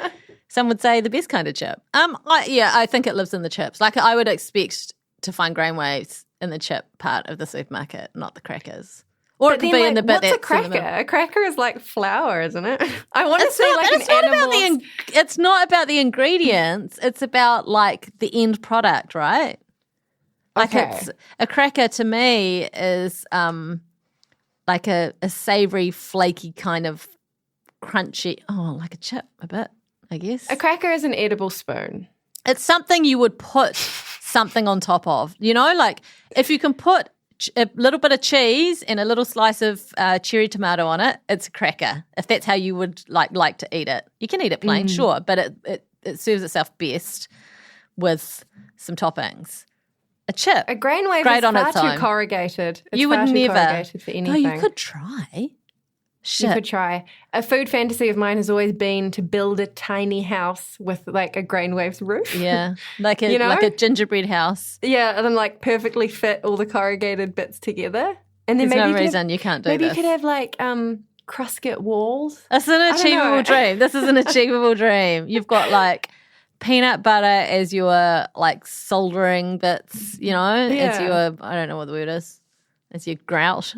some would say the best kind of chip. I think it lives in the chips. Like I would expect to find grain waves in the chip part of the supermarket, not the crackers. Or it could be in the bit that's a cracker? A cracker is like flour, isn't it? I want to say like an animal. It's not about the ingredients. It's about like the end product, right? Like it's a cracker to me is like a savoury, flaky kind of crunchy. Oh, like a chip, a bit, I guess. A cracker is an edible spoon. It's something you would put something on top of. You know, like if you can put a little bit of cheese and a little slice of cherry tomato on it, it's a cracker. If that's how you would like to eat it, you can eat it plain, sure, but it serves itself best with some toppings. A chip, a grain wave great is on far its too own. corrugated. It's You would far too never. corrugated for anything. No, you could try. Shit. You could try. A food fantasy of mine has always been to build a tiny house with like a grain waves roof. Yeah, like a gingerbread house. Yeah, and then like perfectly fit all the corrugated bits together. And then There's maybe no reason you can't do maybe this. you could have like crusket walls. It's an achievable dream. This is an achievable dream. You've got like peanut butter as your like soldering bits, you know, as your, I don't know what the word is, as your grout.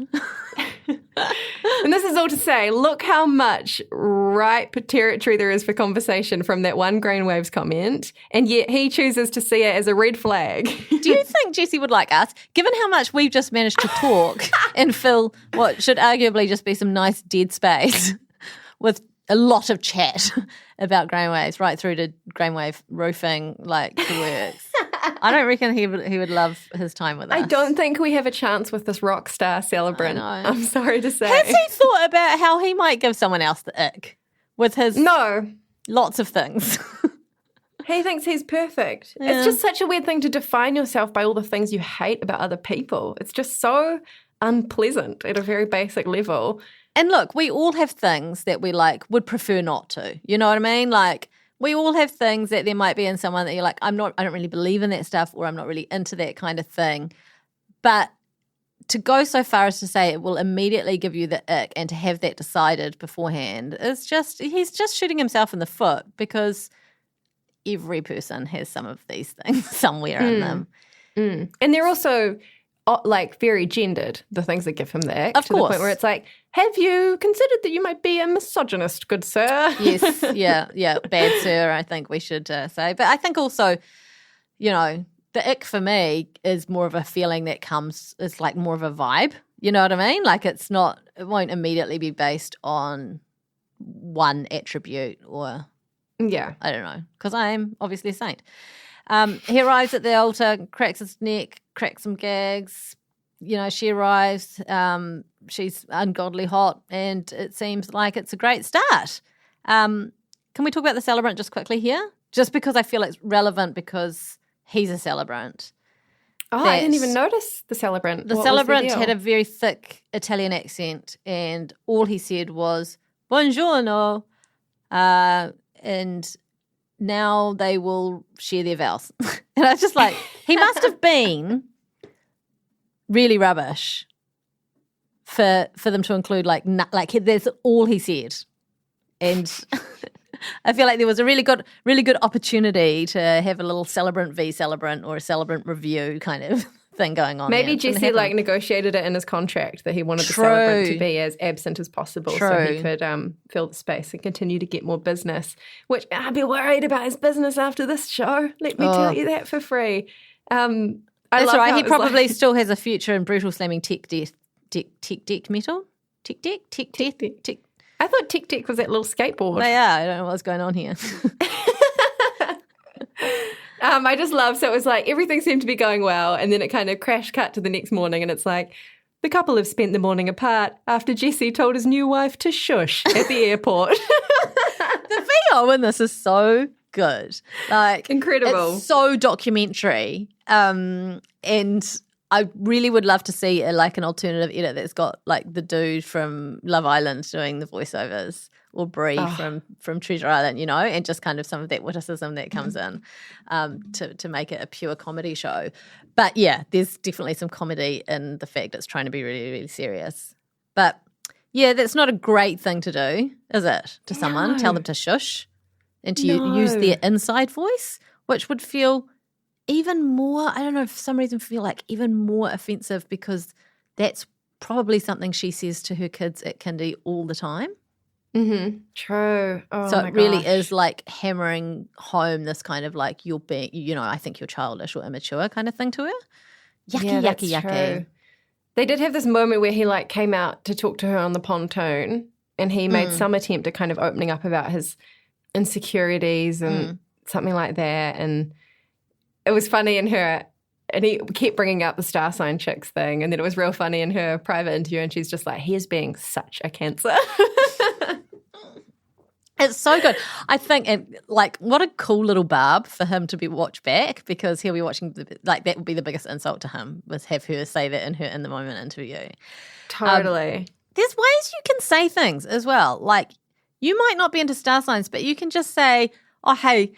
And this is all to say, look how much ripe territory there is for conversation from that one grain waves comment, and yet he chooses to see it as a red flag. Do you think Jessie would like us, given how much we've just managed to talk and fill what should arguably just be some nice dead space with a lot of chat about grain waves, right through to grain wave roofing, like the works? I don't reckon he would love his time with us. I don't think we have a chance with this rock star celebrant. I'm sorry to say. Has he thought about how he might give someone else the ick with his lots of things? He thinks he's perfect. Yeah. It's just such a weird thing to define yourself by all the things you hate about other people. It's just so unpleasant at a very basic level. And look, we all have things that we like would prefer not to. You know what I mean? Like we all have things that there might be in someone that you're like, I don't really believe in that stuff, or I'm not really into that kind of thing. But to go so far as to say it will immediately give you the ick and to have that decided beforehand is just, he's just shooting himself in the foot, because every person has some of these things somewhere in them. And they're also like very gendered, the things that give him the ick. Of to course. the point where it's like, have you considered that you might be a misogynist, good sir? Yes, yeah, bad sir, I think we should say. But I think also, you know, the ick for me is more of a feeling that comes, it's like more of a vibe, you know what I mean? Like it won't immediately be based on one attribute or, I don't know, because I am obviously a saint. He arrives at the altar, cracks his neck, cracks some gags. You know, she arrives, she's ungodly hot, and it seems like it's a great start. Can we talk about the celebrant just quickly here? Just because I feel it's relevant because he's a celebrant. Oh, I didn't even notice the celebrant. The celebrant had a very thick Italian accent, and all he said was, buongiorno, and now they will share their vows. And I was just like, he must have been really rubbish for them to include like that's all he said. And I feel like there was a really good opportunity to have a little celebrant v celebrant or a celebrant review kind of thing going on. Maybe Jesse like negotiated it in his contract that he wanted the celebrant to be as absent as possible so he could fill the space and continue to get more business, which I'd be worried about his business after this show. Let me tell you that for free. That's right. He probably still has a future in brutal slamming tech death metal. Tick, tick, tick, tick, tick, tick. I thought Tic Tic was that little skateboard. They are. I don't know what's going on here. I just love, so it was like everything seemed to be going well, and then it kind of crash cut to the next morning, and it's like, the couple have spent the morning apart after Jesse told his new wife to shush at the airport. The VO in this is so good. Like, incredible. It's so documentary. And I really would love to see like an alternative edit that's got like the dude from Love Island doing the voiceovers, or Brie from Treasure Island, you know, and just kind of some of that witticism that comes in to make it a pure comedy show. But yeah, there's definitely some comedy in the fact it's trying to be really, really serious. But yeah, that's not a great thing to do, is it? To someone, tell them to shush and to use their inside voice, which would feel even more, I don't know, for some reason feel like even more offensive, because that's probably something she says to her kids at kindy all the time. Mm-hmm. True. Oh, so my it really gosh. is like hammering home this kind of like, you're being, you know, I think you're childish or immature kind of thing to her. Yucky, that's yucky, yucky. true. They did have this moment where he like came out to talk to her on the pontoon, and he made some attempt at kind of opening up about his insecurities and something like that. And it was funny in her, and he kept bringing up the star sign chicks thing, and then it was real funny in her private interview, and she's just like, he is being such a Cancer. It's so good. I think, like, what a cool little barb for him to be watched back, because he'll be watching, like, that would be the biggest insult to him, was have her say that in her in the moment interview. Totally. There's ways you can say things as well. Like, you might not be into star signs, but you can just say, oh, hey,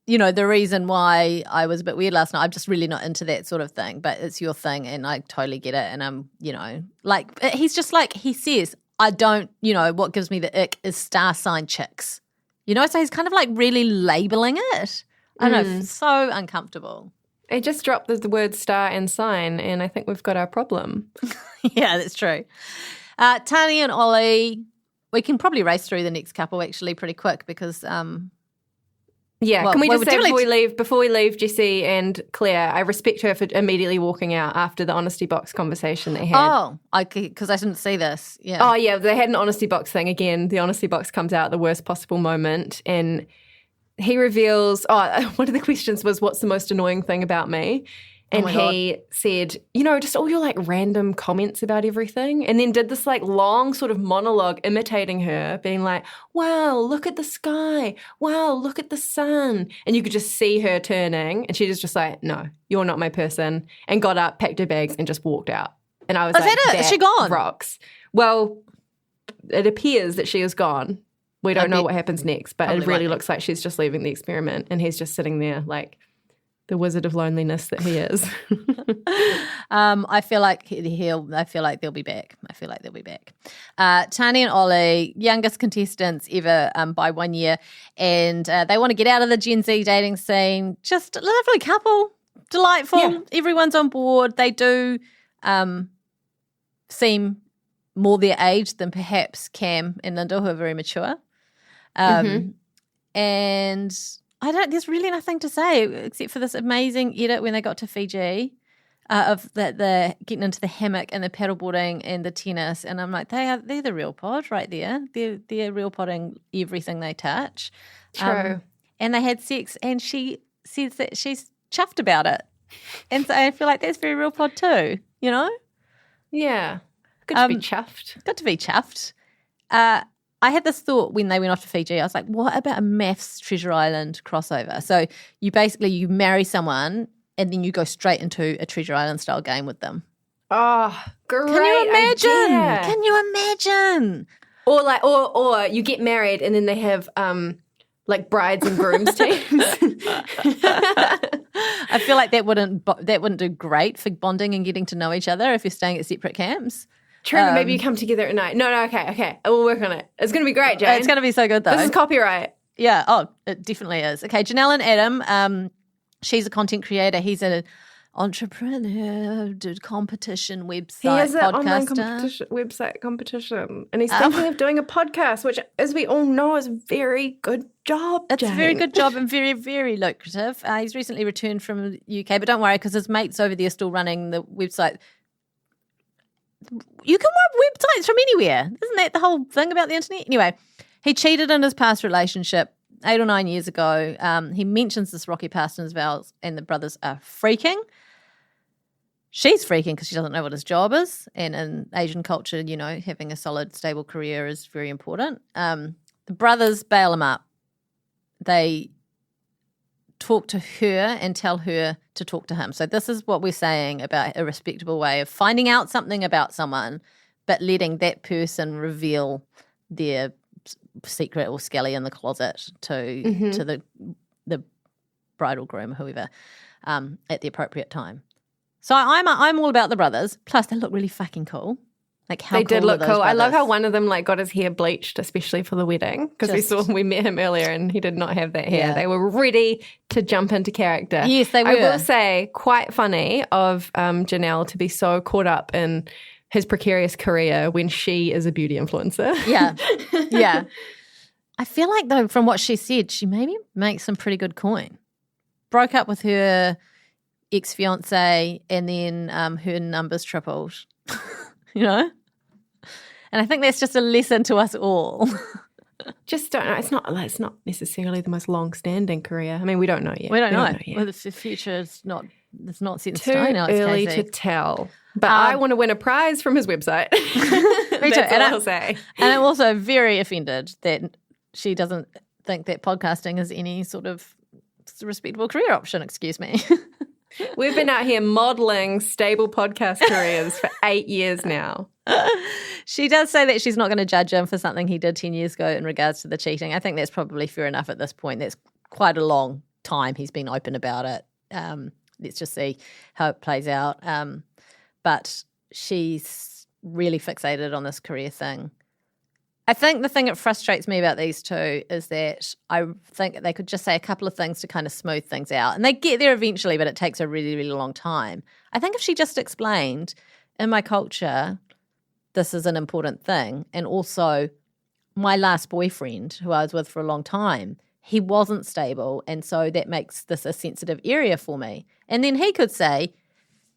you know, the reason why I was a bit weird last night, I'm just really not into that sort of thing, but it's your thing and I totally get it. And I'm, you know, like, he's just like, he says, I don't, you know, what gives me the ick is star sign chicks. You know, so he's kind of like really labeling it. I don't know, so uncomfortable. He just dropped the word star and sign, and I think we've got our problem. Yeah, that's true. Tani and Ollie, we can probably race through the next couple actually pretty quick, because yeah, well, can we just we're say before we leave Jessie and Claire, I respect her for immediately walking out after the honesty box conversation they had. Oh, because I didn't see this. Yeah. Oh, yeah, they had an honesty box thing. Again, the honesty box comes out at the worst possible moment, and he reveals, one of the questions was, what's the most annoying thing about me? And he said, you know, just all your like random comments about everything. And then did this like long sort of monologue imitating her, being like, wow, look at the sky. Wow, look at the sun. And you could just see her turning. And she was just like, no, you're not my person. And got up, packed her bags and just walked out. And I was like, that it? Is she gone? Rocks. Well, it appears that she is gone. We don't know what happens next, but it really looks like she's just leaving the experiment. And he's just sitting there like the wizard of loneliness that he is. I feel like they'll be back. Tani and Ollie, youngest contestants ever by 1 year, and they want to get out of the Gen Z dating scene. Just a lovely couple, delightful. Yeah. Everyone's on board. They do seem more their age than perhaps Cam and Lyndall, who are very mature. And there's really nothing to say except for this amazing edit when they got to Fiji of the getting into the hammock and the paddleboarding and the tennis. And I'm like, they're the real pod right there. They're real podding everything they touch. True. And they had sex, and she says that she's chuffed about it. And so I feel like that's very real pod too, you know? Yeah. Good to be chuffed. Good to be chuffed. I had this thought when they went off to Fiji. I was like, what about a MAFS Treasure Island crossover? So you marry someone and then you go straight into a Treasure Island style game with them. Oh, great Can you imagine? idea. Can you imagine? Or like, or you get married and then they have like brides and grooms teams. I feel like that wouldn't do great for bonding and getting to know each other if you're staying at separate camps. True, but maybe you come together at night. No, okay. We'll work on it. It's going to be great, Jane. It's going to be so good, though. This is copyright. Yeah. Oh, it definitely is. Okay, Janelle and Adam, she's a content creator. He's an entrepreneur, did competition website, he has an online podcaster. website competition. And he's thinking of doing a podcast, which, as we all know, is a very good job, It's Jane. a very good job and very, very lucrative. He's recently returned from the UK, but don't worry because his mates over there are still running the website. You can run websites from anywhere. Isn't that the whole thing about the internet? Anyway, he cheated in his past relationship 8 or 9 years ago. He mentions this rocky past in his vows, and the brothers are freaking. She's freaking because she doesn't know what his job is. And in Asian culture, you know, having a solid, stable career is very important. The brothers bail him up. They talk to her and tell her to talk to him. So this is what we're saying about a respectable way of finding out something about someone, but letting that person reveal their secret or skelly in the closet to the bridal groom or whoever at the appropriate time. So I'm all about the brothers. Plus, they look really fucking cool. Like how they cool did look are those cool. brothers? I love how one of them like got his hair bleached, especially for the wedding, because we met him earlier and he did not have that hair. Yeah. They were ready to jump into character. Yes, they were. I will say, quite funny of Janelle to be so caught up in his precarious career when she is a beauty influencer. Yeah, yeah. I feel like though, from what she said, she maybe makes some pretty good coin. Broke up with her ex-fiance and then her numbers tripled. You know? And I think that's just a lesson to us all. Just don't know. It's not necessarily the most long-standing career. I mean, we don't know yet. We don't know. yet. Well, the future is not. It's not set in Too stone. Alex early Casey. to tell. But I want to win a prize from his website. Me too. That's And all I'll say. And I'm also very offended that she doesn't think that podcasting is any sort of respectable career option. Excuse me. We've been out here modelling stable podcast careers for 8 years now. She does say that she's not going to judge him for something he did 10 years ago in regards to the cheating. I think that's probably fair enough at this point. That's quite a long time he's been open about it. Let's just see how it plays out. But she's really fixated on this career thing. I think the thing that frustrates me about these two is that I think they could just say a couple of things to kind of smooth things out. And they get there eventually, but it takes a really, really long time. I think if she just explained, in my culture, this is an important thing. And also, my last boyfriend, who I was with for a long time, he wasn't stable. And so that makes this a sensitive area for me. And then he could say,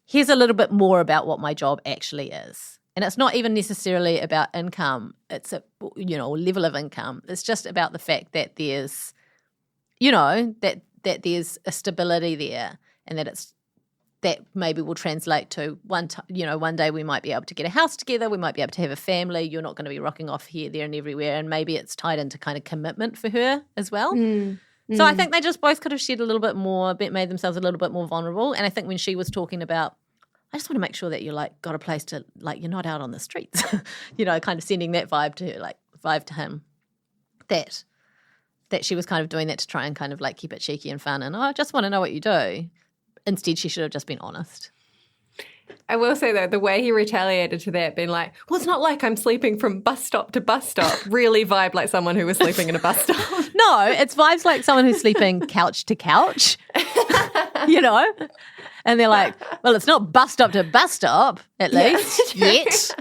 here's a little bit more about what my job actually is. And it's not even necessarily about income. It's a, level of income. It's just about the fact that there's, that there's a stability there, and that maybe will translate to one day we might be able to get a house together. We might be able to have a family. You're not going to be rocking off here, there, and everywhere. And maybe it's tied into kind of commitment for her as well. So I think they just both could have shared a little bit more, made themselves a little bit more vulnerable. And I think when she was talking about, I just want to make sure that you're like got a place to, like, you're not out on the streets, kind of sending that vibe to her, vibe to him, that she was kind of doing that to try and kind of like keep it cheeky and fun. And I just want to know what you do. Instead, she should have just been honest. I will say, though, the way he retaliated to that, being like, well, it's not like I'm sleeping from bus stop to bus stop, really vibe like someone who was sleeping in a bus stop. No, it's vibes like someone who's sleeping couch to couch, And they're like, well, it's not bus stop to bus stop, at least, yet.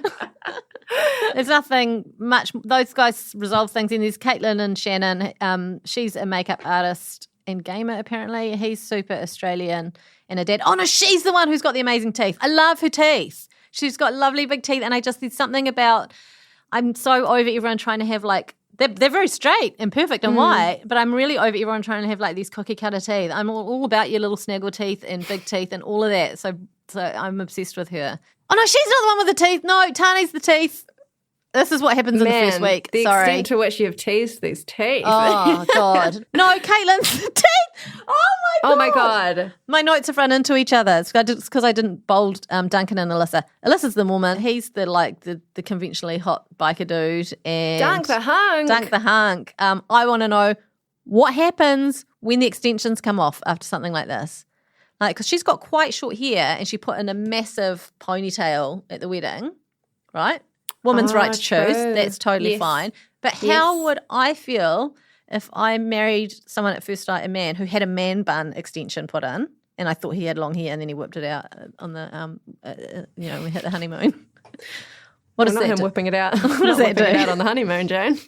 There's nothing much. Those guys resolve things. And there's Caitlin and Shannon. She's a makeup artist and gamer, apparently. He's super Australian and a dad. Oh, no, she's the one who's got the amazing teeth. I love her teeth. She's got lovely big teeth. And there's something about, I'm so over everyone trying to have like, they're very straight and perfect and white, but I'm really over everyone trying to have like these cookie cutter teeth. I'm all about your little snaggle teeth and big teeth and all of that. So I'm obsessed with her. Oh, no, she's not the one with the teeth. No, Tani's the teeth. This is what happens in the first week. The Sorry. extent to which you have teased these teeth. Oh, God. No, Caitlin's the teeth. Oh, my God. My notes have run into each other. It's because I didn't bold Duncan and Alyssa. Alyssa's the woman. He's the conventionally hot biker dude. And Dunk the hunk. Dunk the hunk. I want to know what happens when the extensions come off after something like this. Like, because she's got quite short hair and she put in a massive ponytail at the wedding, right? Woman's right to choose. That's totally fine. But how would I feel if I married someone at first sight, a man who had a man bun extension put in, and I thought he had long hair, and then he whipped it out on the, we hit the honeymoon. What does that him do? whipping it out. What does that do? It out on the honeymoon, Jane.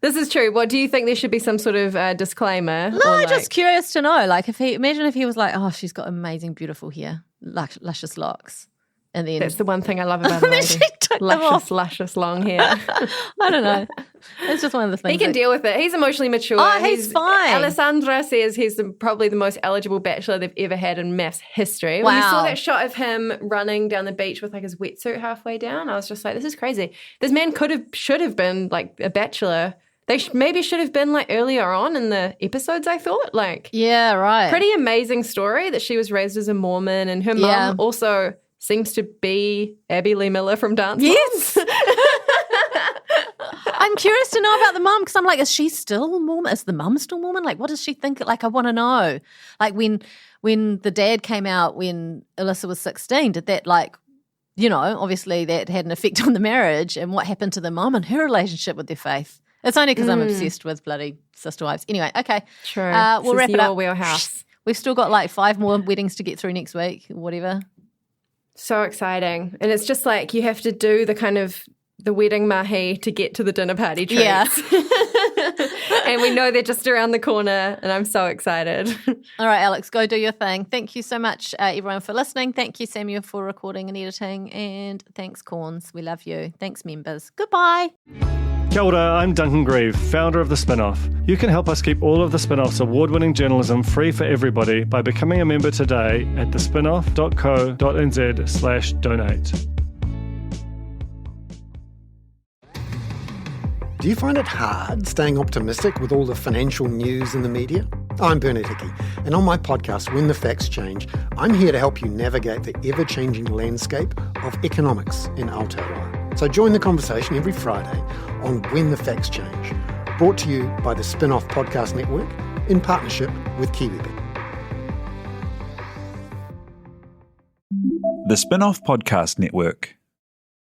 This is true. What do you think? There should be some sort of disclaimer? No, just curious to know. Like, imagine if he was like, oh, she's got amazing, beautiful hair, luscious locks. And then That's the one thing I love about a lady. she took them off. Luscious long hair. I don't know. It's just one of the things. He can deal with it. He's emotionally mature. Oh, he's fine. Alessandra says he's probably the most eligible bachelor they've ever had in MAFS history. When you saw that shot of him running down the beach with like his wetsuit halfway down, I was just like, this is crazy. This man should have been like a bachelor. They maybe should have been like earlier on in the episodes, I thought. Like, yeah, right. Pretty amazing story that she was raised as a Mormon, and her mum also seems to be Abby Lee Miller from Dance Yes. I'm curious to know about the mum because I'm like, is she still Mormon? Is the mum still Mormon? Like, what does she think? Like, I want to know. Like, when the dad came out when Alyssa was 16, did that like, you know, obviously that had an effect on the marriage, and what happened to the mum and her relationship with their faith? It's only because I'm obsessed with bloody sister wives. Anyway, okay. True. We'll wrap it up. Wheelhouse. We've still got like 5 more weddings to get through next week, or whatever. So exciting. And it's just like you have to do the kind of the wedding mahi to get to the dinner party treats. Yeah. And we know they're just around the corner, and I'm so excited. All right, Alex, go do your thing. Thank you so much, everyone, for listening. Thank you, Samuel, for recording and editing. And thanks, Corns. We love you. Thanks, members. Goodbye. Kia ora, I'm Duncan Grieve, founder of The Spinoff. You can help us keep all of The Spinoff's award-winning journalism free for everybody by becoming a member today at thespinoff.co.nz/donate. Do you find it hard staying optimistic with all the financial news in the media? I'm Bernard Hickey, and on my podcast, When the Facts Change, I'm here to help you navigate the ever-changing landscape of economics in Aotearoa. So join the conversation every Friday on When the Facts Change, brought to you by the Spinoff Podcast Network in partnership with KiwiBet. The Spinoff Podcast Network.